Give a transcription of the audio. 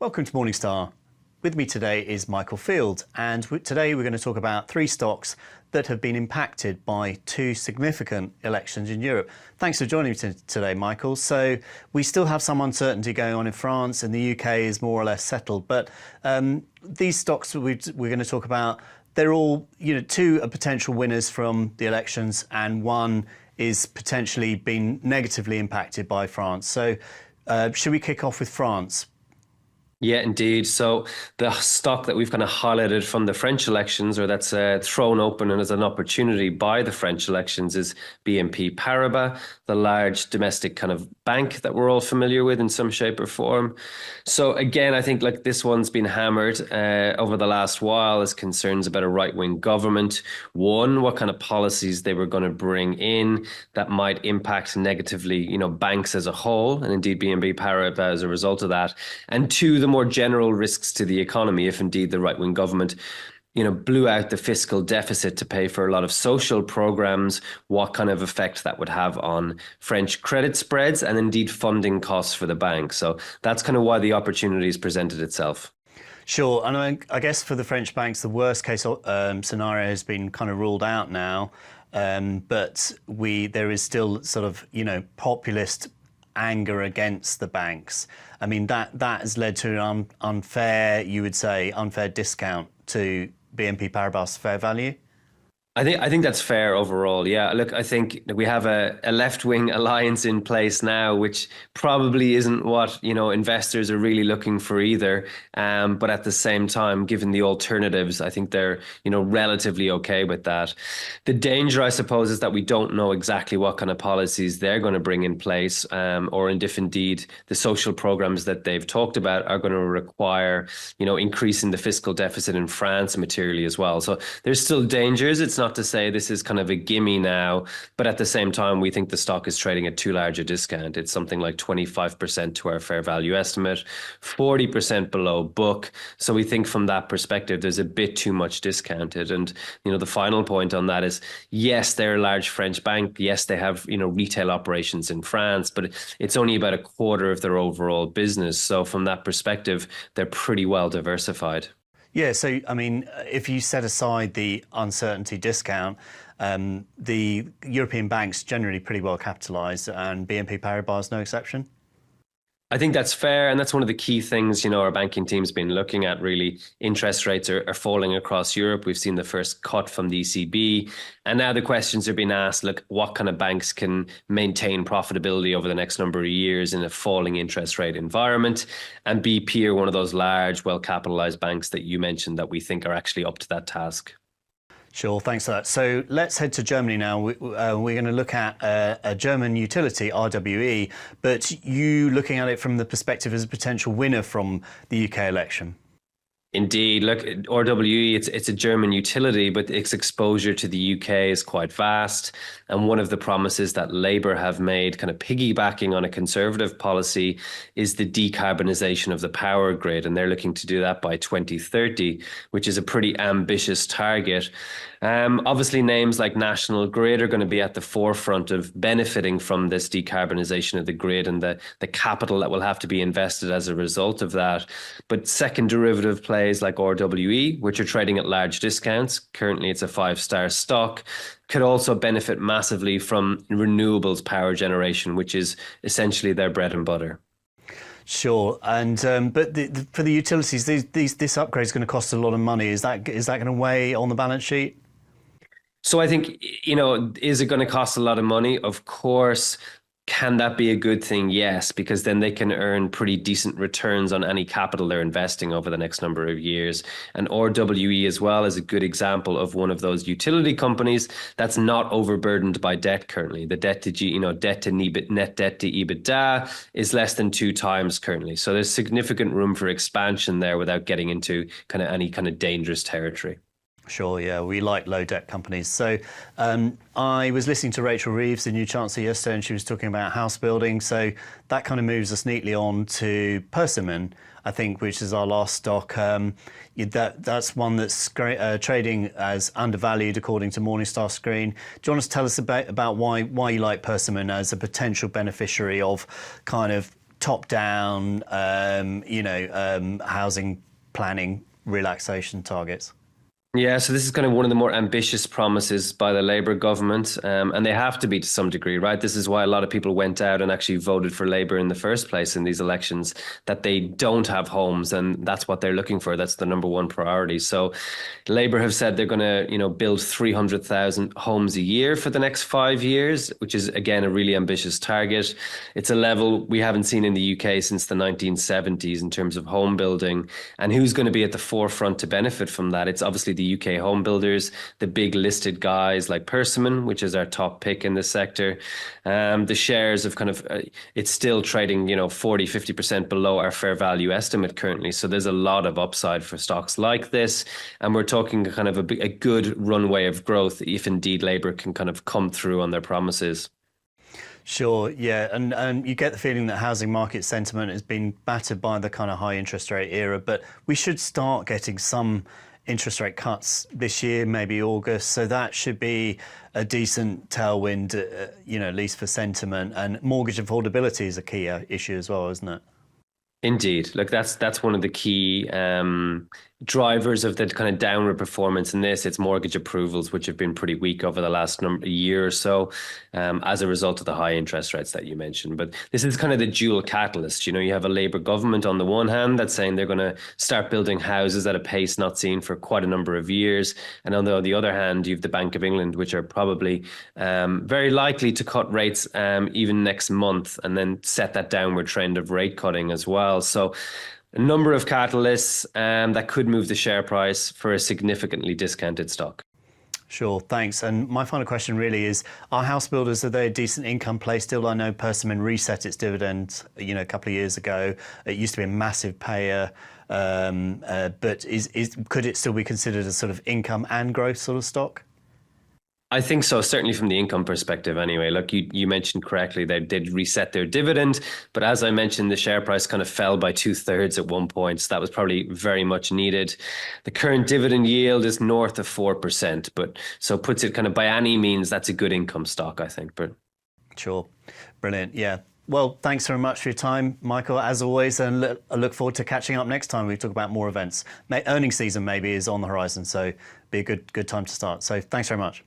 Welcome to Morningstar. With me today is Michael Field, and today we're going to talk about three stocks that have been impacted by two significant elections in Europe. Thanks for joining me today, Michael. So we still have some uncertainty going on in France, and the UK is more or less settled. But these stocks we're going to talk about, they're all, two are potential winners from the elections, and one is potentially being negatively impacted by France. So should we kick off with France? Yeah, indeed. So the stock that we've kind of highlighted from the French elections, or that's thrown open and as an opportunity by the French elections, is BNP Paribas, the large domestic kind of bank that we're all familiar with in some shape or form. So again, I think this one's been hammered over the last while as concerns about a right-wing government. One, what kind of policies they were going to bring in that might impact negatively, banks as a whole, and indeed BNP Paribas as a result of that. And two, the more general risks to the economy if indeed the right-wing government blew out the fiscal deficit to pay for a lot of social programs, what kind of effect that would have on French credit spreads and indeed funding costs for the bank. So that's kind of why the opportunities presented itself. Sure, and I guess for the French banks, the worst case scenario has been kind of ruled out now, but there is still sort of populist anger against the banks. I mean, that has led to an unfair discount to BNP Paribas fair value. I think that's fair overall. Yeah, look, I think we have a left-wing alliance in place now, which probably isn't what investors are really looking for either. But at the same time, given the alternatives, I think they're relatively okay with that. The danger, I suppose, is that we don't know exactly what kind of policies they're going to bring in place, or if indeed the social programs that they've talked about are going to require increasing the fiscal deficit in France materially as well. So there's still dangers. It's not to say this is kind of a gimme now, but at the same time, we think the stock is trading at too large a discount. It's something like 25% to our fair value estimate, 40% below book. So we think from that perspective, there's a bit too much discounted. And, the final point on that is, yes, they're a large French bank. Yes, they have, retail operations in France, but it's only about a quarter of their overall business. So from that perspective, they're pretty well diversified. Yeah, so, I mean, if you set aside the uncertainty discount, the European banks generally pretty well capitalised, and BNP Paribas no exception. I think that's fair. And that's one of the key things, our banking team's been looking at, really. Interest rates are falling across Europe. We've seen the first cut from the ECB. And now the questions are being asked, look, what kind of banks can maintain profitability over the next number of years in a falling interest rate environment? And BP are one of those large, well-capitalized banks that you mentioned that we think are actually up to that task. Sure, thanks for that. So let's head to Germany now. We're going to look at a German utility, RWE, but you looking at it from the perspective as a potential winner from the UK election. Indeed. Look, RWE, it's a German utility, but its exposure to the UK is quite vast. And one of the promises that Labour have made, kind of piggybacking on a Conservative policy, is the decarbonisation of the power grid. And they're looking to do that by 2030, which is a pretty ambitious target. Obviously, names like National Grid are going to be at the forefront of benefiting from this decarbonisation of the grid and the capital that will have to be invested as a result of that. But second derivative plays like RWE, which are trading at large discounts, currently it's a 5-star stock, could also benefit massively from renewables power generation, which is essentially their bread and butter. Sure, and but for the utilities, this upgrade is going to cost a lot of money. Is that going to weigh on the balance sheet? So I think, is it going to cost a lot of money? Of course. Can that be a good thing? Yes, because then they can earn pretty decent returns on any capital they're investing over the next number of years. And RWE as well is a good example of one of those utility companies that's not overburdened by debt currently. The net debt to EBITDA is less than 2 times currently. So there's significant room for expansion there without getting into any kind of dangerous territory. Sure, yeah, we like low debt companies. So I was listening to Rachel Reeves, the new Chancellor, yesterday, and she was talking about house building. So that kind of moves us neatly on to Persimmon, I think, which is our last stock. That's one that's trading as undervalued according to Morningstar Screen. Do you want to tell us about why you like Persimmon as a potential beneficiary of kind of top-down, housing planning relaxation targets? Yeah, so this is kind of one of the more ambitious promises by the Labour government, and they have to be to some degree, right? This is why a lot of people went out and actually voted for Labour in the first place in these elections, that they don't have homes, and that's what they're looking for. That's the number one priority. So Labour have said they're going to, build 300,000 homes a year for the next 5 years, which is, again, a really ambitious target. It's a level we haven't seen in the UK since the 1970s in terms of home building. And who's going to be at the forefront to benefit from that? It's obviously the UK home builders, the big listed guys like Persimmon, which is our top pick in the sector. The shares of it's still trading, 40-50% below our fair value estimate currently. So there's a lot of upside for stocks like this. And we're talking kind of a good runway of growth if indeed Labour can kind of come through on their promises. Sure, yeah, and you get the feeling that housing market sentiment has been battered by the kind of high interest rate era, but we should start getting some interest rate cuts this year, maybe August, so that should be a decent tailwind, at least for sentiment. And mortgage affordability is a key issue as well, isn't it? Indeed. Look, that's one of the key drivers of the kind of downward performance in this. It's mortgage approvals, which have been pretty weak over the last year or so as a result of the high interest rates that you mentioned. But this is kind of the dual catalyst. You have a Labour government on the one hand that's saying they're going to start building houses at a pace not seen for quite a number of years. And on the other hand, you have the Bank of England, which are probably very likely to cut rates even next month and then set that downward trend of rate cutting as well. So a number of catalysts that could move the share price for a significantly discounted stock. Sure, thanks. And my final question really is, are house builders, are they a decent income play still? I know Persimmon reset its dividend, a couple of years ago. It used to be a massive payer, but could it still be considered a sort of income and growth sort of stock? I think so, certainly from the income perspective anyway. Look, you mentioned correctly, they did reset their dividend, but as I mentioned, the share price kind of fell by 2/3 at one point. So that was probably very much needed. The current dividend yield is north of 4%, but so puts it kind of by any means, that's a good income stock, I think. But sure. Brilliant. Yeah. Well, thanks very much for your time, Michael, as always, and I look forward to catching up next time we talk about more events. Earnings season maybe is on the horizon, so be a good time to start. So thanks very much.